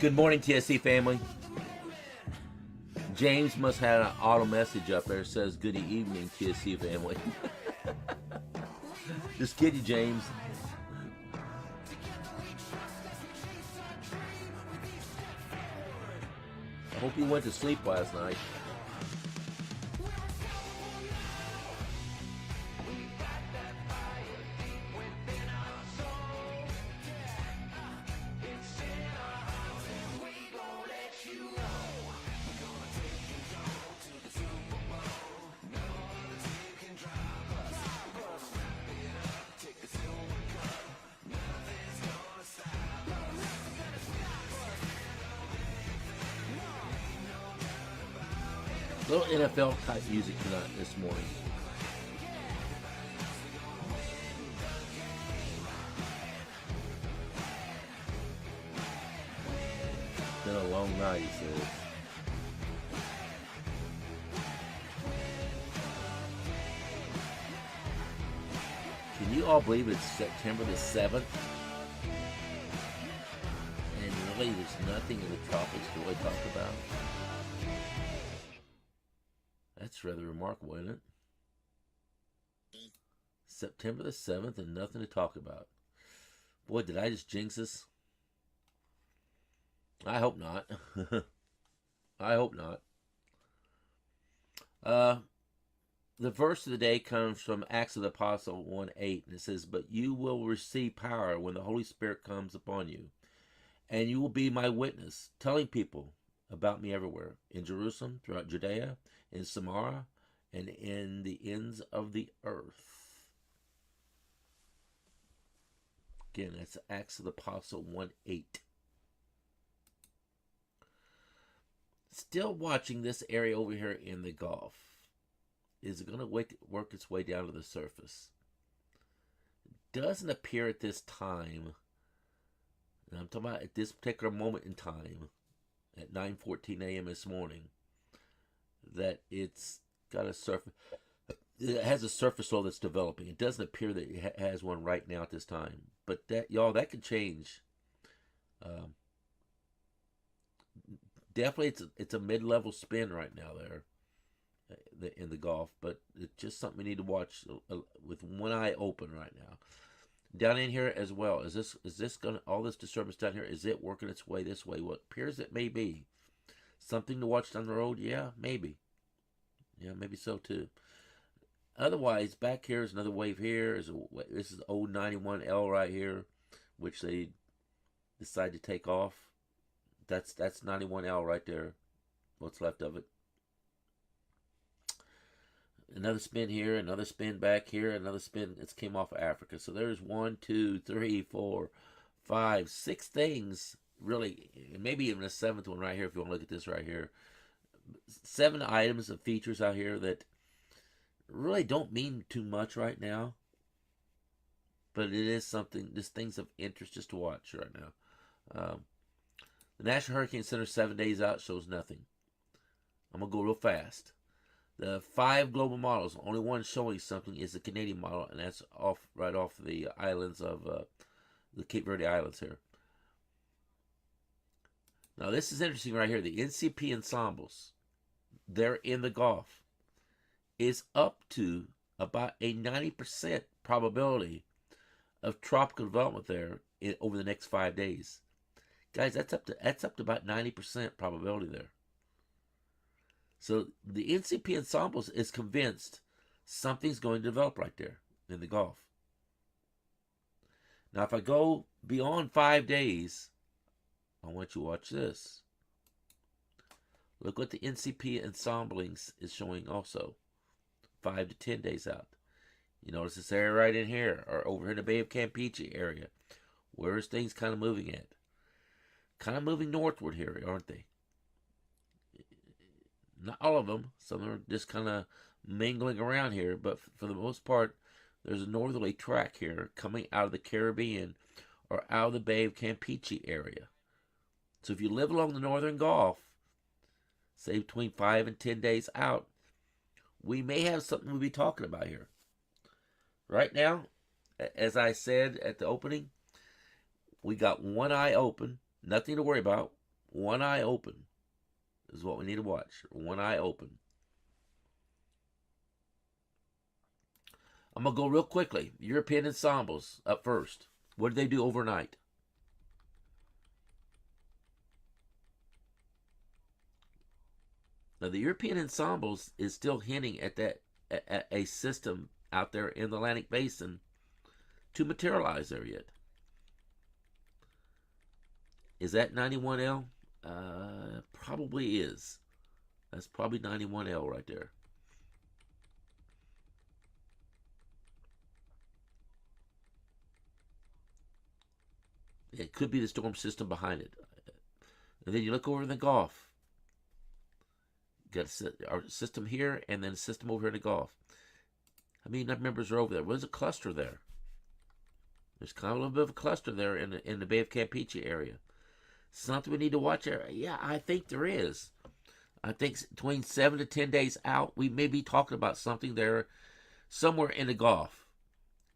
Good morning, TSC family. James must have an auto message up there that says, good evening, TSC family. Just kidding, James. I hope you went to sleep last night. Little NFL type music tonight this morning. Been a long night, he says. Can you all believe it's September the 7th? And really there's nothing in the tropics to really talk about? That's rather remarkable, isn't it? September the 7th and nothing to talk about. Boy, did I just jinx this? I hope not. I hope not. The verse of the day comes from Acts of the Apostle 1:8, and it says, "But you will receive power when the Holy Spirit comes upon you, and you will be my witness, telling people about me everywhere, in Jerusalem, throughout Judea, in Samaria, and in the ends of the earth." Again, that's Acts of the Apostle 1:8. Still watching this area over here in the Gulf. Is it going to work its way down to the surface? It doesn't appear at this time, and I'm talking about at this particular moment in time, at 9:14 a.m. this morning, that it's got a surface. It has a surface soil that's developing. It doesn't appear that it has one right now at this time, but that that could change. Definitely, it's a mid-level spin right now there in the Gulf, but it's just something we need to watch with one eye open right now. Down in here as well, is this gonna, all this disturbance down here, is it working its way this way? What appears it may be. Something to watch down the road? Yeah, maybe. Yeah, maybe so too. Otherwise, back here is another wave here. This is old 91L right here, which they decide to take off. That's 91L right there. What's left of it. Another spin here, another spin back here, another spin. It's came off of Africa. So there's 1, 2, 3, 4, 5, 6 things, really, maybe even a 7th one right here if you want to look at this right here. 7 items of features out here that really don't mean too much right now. But it is something, just things of interest just to watch right now. The National Hurricane Center 7 days out shows nothing. I'm going to go real fast. The 5 global models, only one showing something is the Canadian model, and that's right off the islands of the Cape Verde Islands here. Now this is interesting right here. The NCP ensembles, they're in the Gulf, is up to about a 90% probability of tropical development there over the next 5 days. Guys, that's up to about 90% probability there. So the NCP ensembles is convinced something's going to develop right there in the Gulf. Now, if I go beyond 5 days, I want you to watch this. Look what the NCP ensemblings is showing also. 5 to 10 days out. You notice this area right in here, or over here in the Bay of Campeche area. Where's things kind of moving at? Kind of moving northward here, aren't they? Not all of them. Some of them are just kind of mingling around here, but for the most part, there's a northerly track here coming out of the Caribbean or out of the Bay of Campeche area. So if you live along the northern Gulf, say between 5 and 10 days out, we may have something we'll be talking about here. Right now, as I said at the opening, we got one eye open, nothing to worry about. One eye open is what we need to watch. One eye open. I'm going to go real quickly. European ensembles up first. What did they do overnight? Now, the European ensembles is still hinting at that at a system out there in the Atlantic Basin to materialize there yet. Is that 91L? Probably is. That's probably 91L right there. It could be the storm system behind it. And then you look over in the Gulf. Got our system here and then a system over here in the Gulf. How many members are over there? There's a cluster there. There's kind of a little bit of a cluster there in the Bay of Campeche area. Something we need to watch there. Yeah, I think there is. I think between 7 to 10 days out, we may be talking about something there somewhere in the Gulf.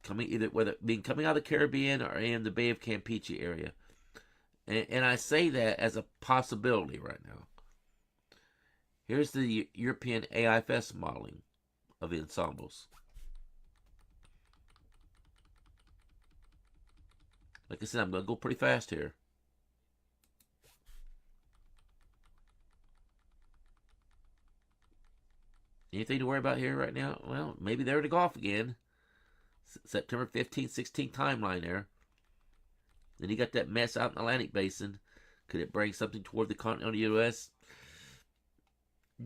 Coming out of the Caribbean or in the Bay of Campeche area. And I say that as a possibility right now. Here's the European AIFS modeling of the ensembles. Like I said, I'm going to go pretty fast here. Anything to worry about here right now? Well, maybe they're to golf again. September 15th, 16th timeline there. Then you got that mess out in the Atlantic Basin. Could it bring something toward the continental U.S.?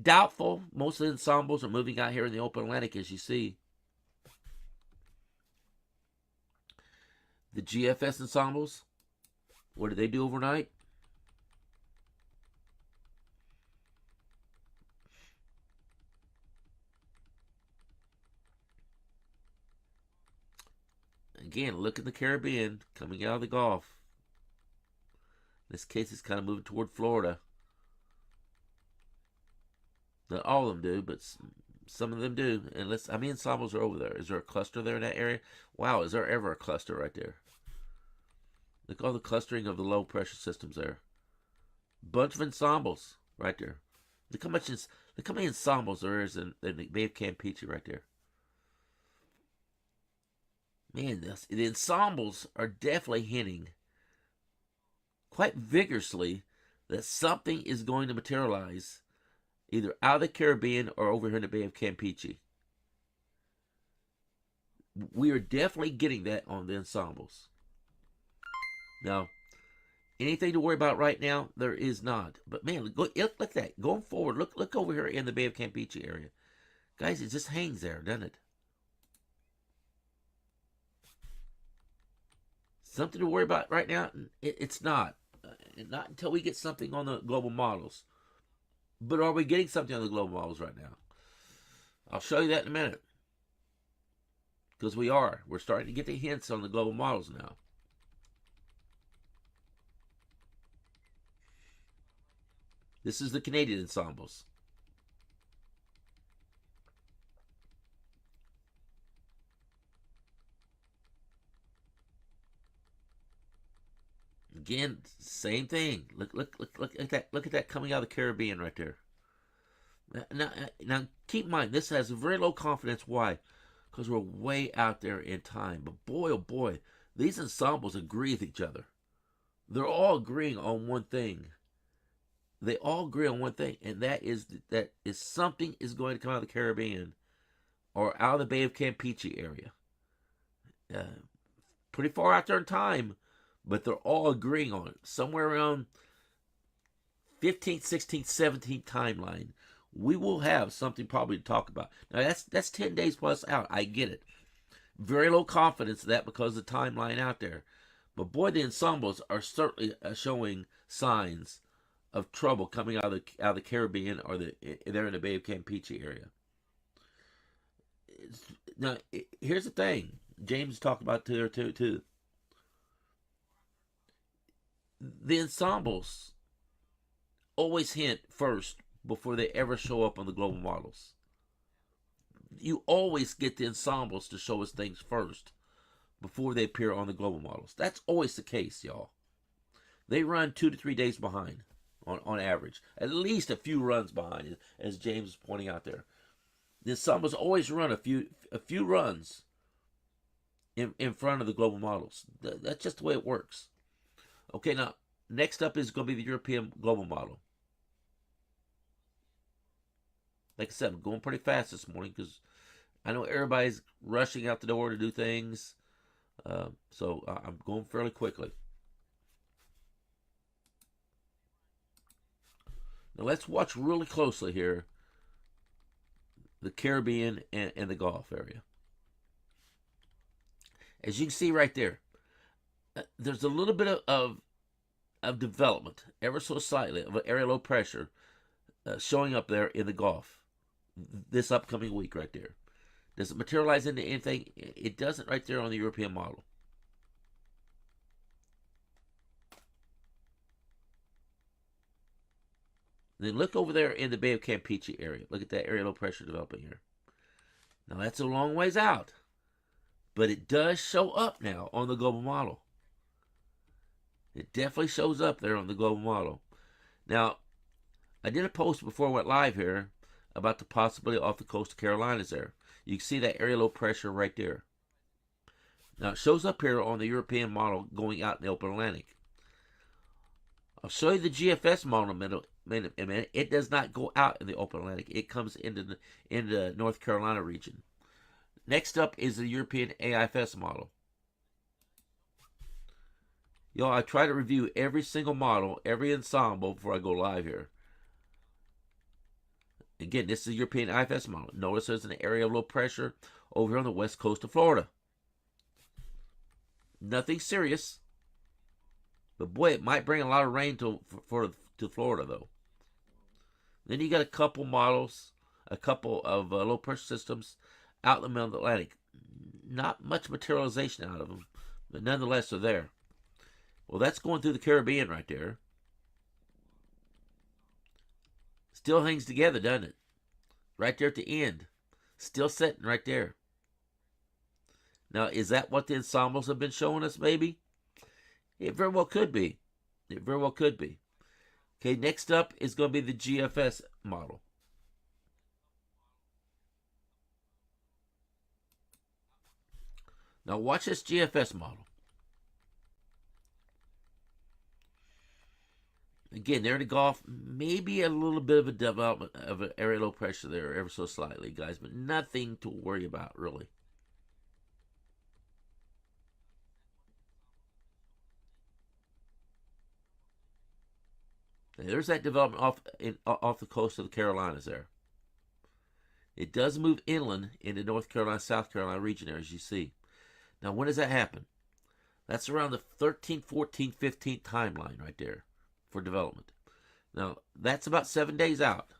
Doubtful. Most of the ensembles are moving out here in the open Atlantic, as you see. The GFS ensembles, what did they do overnight? Again, look at the Caribbean coming out of the Gulf. In this case, it's kind of moving toward Florida. Not all of them do, but some of them do. And how many ensembles are over there? Is there a cluster there in that area? Wow, is there ever a cluster right there? Look at all the clustering of the low pressure systems there. Bunch of ensembles right there. Look how many ensembles there is in the Bay of Campeche right there. Man, the ensembles are definitely hinting quite vigorously that something is going to materialize either out of the Caribbean or over here in the Bay of Campeche. We are definitely getting that on the ensembles. Now, anything to worry about right now? There is not. But man, look at that. Going forward, look over here in the Bay of Campeche area. Guys, it just hangs there, doesn't it? Something to worry about right now? It's not. Not until we get something on the global models. But are we getting something on the global models right now? I'll show you that in a minute. Because we are. We're starting to get the hints on the global models now. This is the Canadian ensembles. Again, same thing. Look at that. Look at that coming out of the Caribbean right there. Now keep in mind, this has very low confidence. Why? Because we're way out there in time. But boy, oh boy, these ensembles agree with each other. They're all agreeing on one thing. They all agree on one thing, and that is something is going to come out of the Caribbean or out of the Bay of Campeche area. Pretty far out there in time, but they're all agreeing on it. Somewhere around 15th, 16th, 17th timeline, we will have something probably to talk about. Now, that's 10 days plus out. I get it. Very low confidence of that because of the timeline out there. But boy, the ensembles are certainly showing signs of trouble coming out of the Caribbean or they're in the Bay of Campeche area. Now, here's the thing. James talked about there too. The ensembles always hint first before they ever show up on the global models. You always get the ensembles to show us things first before they appear on the global models. That's always the case, y'all. They run 2 to 3 days behind on average. At least a few runs behind, as James is pointing out there. The ensembles always run a few runs in front of the global models. That's just the way it works. Okay, now next up is going to be the European global model. Like I said, I'm going pretty fast this morning because I know everybody's rushing out the door to do things. So I'm going fairly quickly. Now let's watch really closely here the Caribbean and the Gulf area. As you can see right there, there's a little bit of development, ever so slightly, of an area low pressure showing up there in the Gulf this upcoming week right there. Does it materialize into anything? It doesn't right there on the European model. Then look over there in the Bay of Campeche area. Look at that area low pressure developing here. Now that's a long ways out, but it does show up now on the global model. It definitely shows up there on the global model. Now, I did a post before I went live here about the possibility off the coast of Carolinas there. You can see that area low pressure right there. Now, it shows up here on the European model going out in the open Atlantic. I'll show you the GFS model in a minute. It does not go out in the open Atlantic. It comes into the North Carolina region. Next up is the European AIFS model. Y'all, I try to review every single model, every ensemble before I go live here. Again, this is the European AIFS model. Notice there's an area of low pressure over here on the west coast of Florida. Nothing serious. But boy, it might bring a lot of rain to Florida, though. Then you got a couple models, a couple of low pressure systems out in the middle of the Atlantic. Not much materialization out of them, but nonetheless they're there. Well, that's going through the Caribbean right there. Still hangs together, doesn't it? Right there at the end. Still sitting right there. Now, is that what the ensembles have been showing us, maybe? It very well could be. It very well could be. Okay, next up is going to be the GFS model. Now, watch this GFS model. Again, there in the Gulf, maybe a little bit of a development of an area low pressure there, ever so slightly, guys, but nothing to worry about, really. There's that development off the coast of the Carolinas there. It does move inland into North Carolina, South Carolina region there, as you see. Now, when does that happen? That's around the 13th, 14th, 15th timeline right there for development. Now, that's about 7 days out.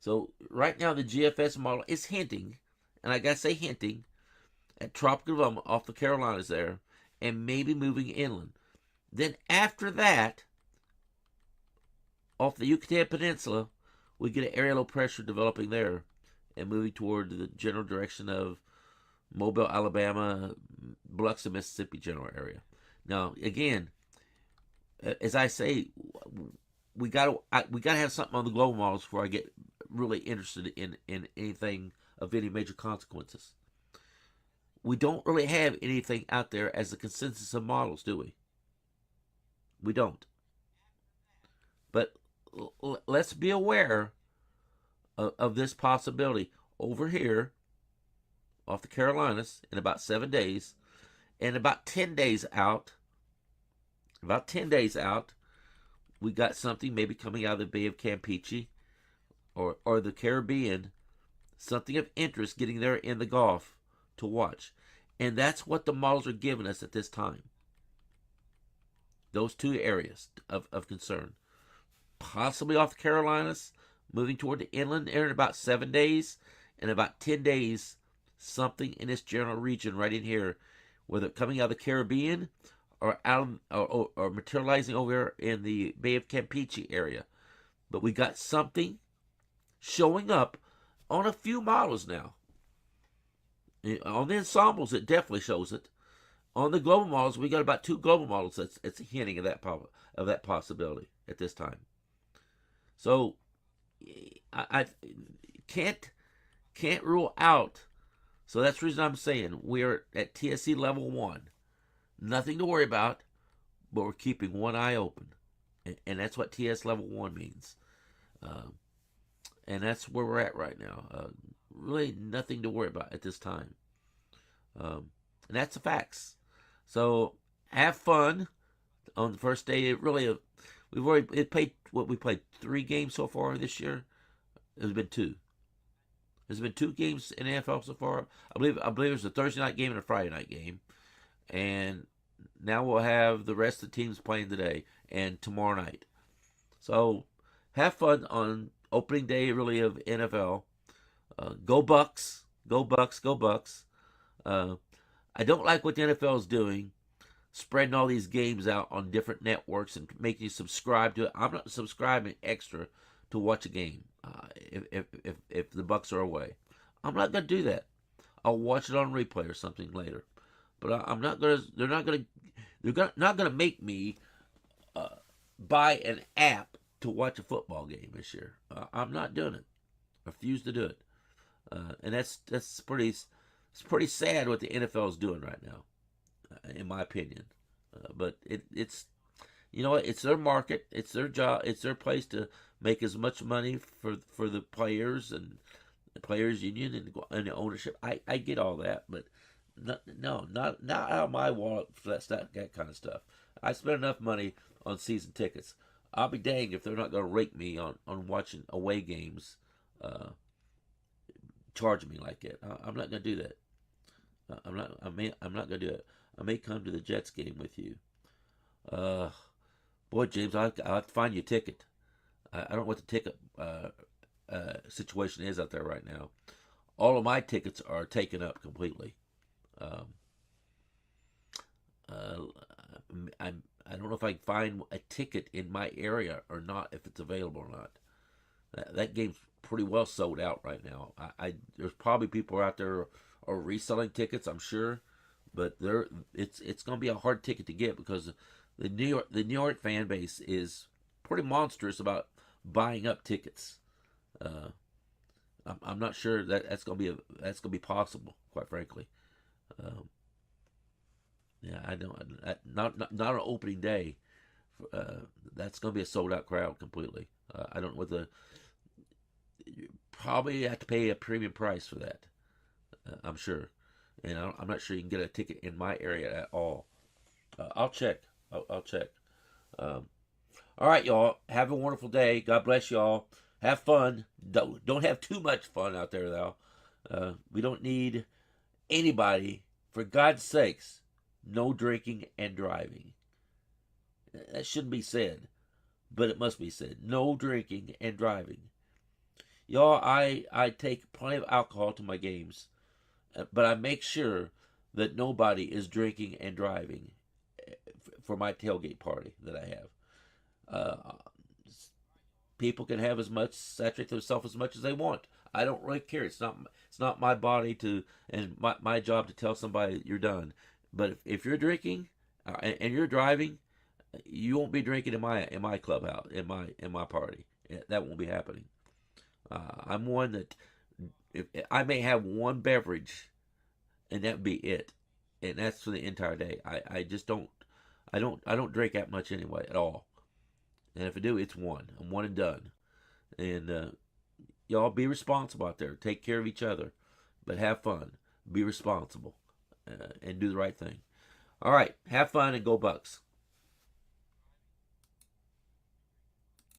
So, right now, the GFS model is hinting, and I gotta say hinting, at tropical development off the Carolinas there, and maybe moving inland. Then, after that, off the Yucatan Peninsula, we get an area low pressure developing there and moving toward the general direction of Mobile, Alabama, Biloxi, Mississippi general area. Now, again, as I say, we gotta have something on the global models before I get really interested in anything of any major consequences. We don't really have anything out there as a consensus of models, do we? We don't. But let's be aware of this possibility over here off the Carolinas in about 7 days, and about 10 days out. About 10 days out, we got something maybe coming out of the Bay of Campeche or the Caribbean, something of interest getting there in the Gulf to watch. And that's what the models are giving us at this time. Those two areas of concern. Possibly off the Carolinas, moving toward the inland area in about 7 days, and about 10 days, something in this general region right in here, whether coming out of the Caribbean or or materializing over here in the Bay of Campeche area. But we got something showing up on a few models now. On the ensembles, it definitely shows it. On the global models, we got about 2 global models that's hinting of that possibility at this time. So I can't rule out. So that's the reason I'm saying we're at TSC level 1. Nothing to worry about, but we're keeping one eye open. And that's what TS level 1 means. Um, and that's where we're at right now. Really nothing to worry about at this time. And that's the facts. So have fun on the first day. We've already played what we played 3 games so far this year. There's been 2. There's been 2 games in the NFL so far. I believe it was a Thursday night game and a Friday night game, and now we'll have the rest of the teams playing today and tomorrow night. So have fun on opening day, really, of NFL. Go Bucks! Go Bucks! Go Bucks! I don't like what the NFL is doing, spreading all these games out on different networks and making you subscribe to it. I'm not subscribing extra to watch a game if the Bucks are away. I'm not gonna do that. I'll watch it on replay or something later. But I'm not gonna. They're not gonna make me buy an app to watch a football game this year. I'm not doing it. I refuse to do it. And that's pretty. It's pretty sad what the NFL is doing right now, in my opinion. But it's you know what? It's their market. It's their job. It's their place to make as much money for the players and the players union and the ownership. I get all that, but not out of my wallet for that kind of stuff. I spend enough money on season tickets. I'll be danged if they're not going to rake me on watching away games, charging me like that. I'm not going to do that. I'm not going to do it. I may come to the Jets game with you. Boy, James, I'll have to find you a ticket. I don't know what the ticket situation is out there right now. All of my tickets are taken up completely. I don't know if I can find a ticket in my area or not, if it's available or not. That game's pretty well sold out right now. There's probably people out there are reselling tickets, I'm sure, but it's going to be a hard ticket to get because the New York fan base is pretty monstrous about buying up tickets. I'm not sure that's going to be possible, quite frankly. Yeah, I don't. Not on opening day. That's going to be a sold out crowd completely. I don't know what you probably have to pay a premium price for that. I'm sure, and I'm not sure you can get a ticket in my area at all. I'll check. I'll check. All right, y'all. Have a wonderful day. God bless y'all. Have fun. Don't have too much fun out there, though. We don't need anybody, for God's sakes, no drinking and driving. That shouldn't be said, but it must be said. No drinking and driving. Y'all, I take plenty of alcohol to my games, but I make sure that nobody is drinking and driving for my tailgate party that I have. People can have as much, saturate themselves as much as they want. I don't really care. It's not my body to, and my job to tell somebody you're done. But if you're drinking and you're driving, you won't be drinking in my clubhouse, in my party. That won't be happening. I'm one that if I may have one beverage, and that be it, and that's for the entire day. I just don't. I don't drink that much anyway at all. And if I do, it's one. I'm one and done. And y'all be responsible out there. Take care of each other, but have fun. Be responsible and do the right thing. All right, have fun and go Bucks.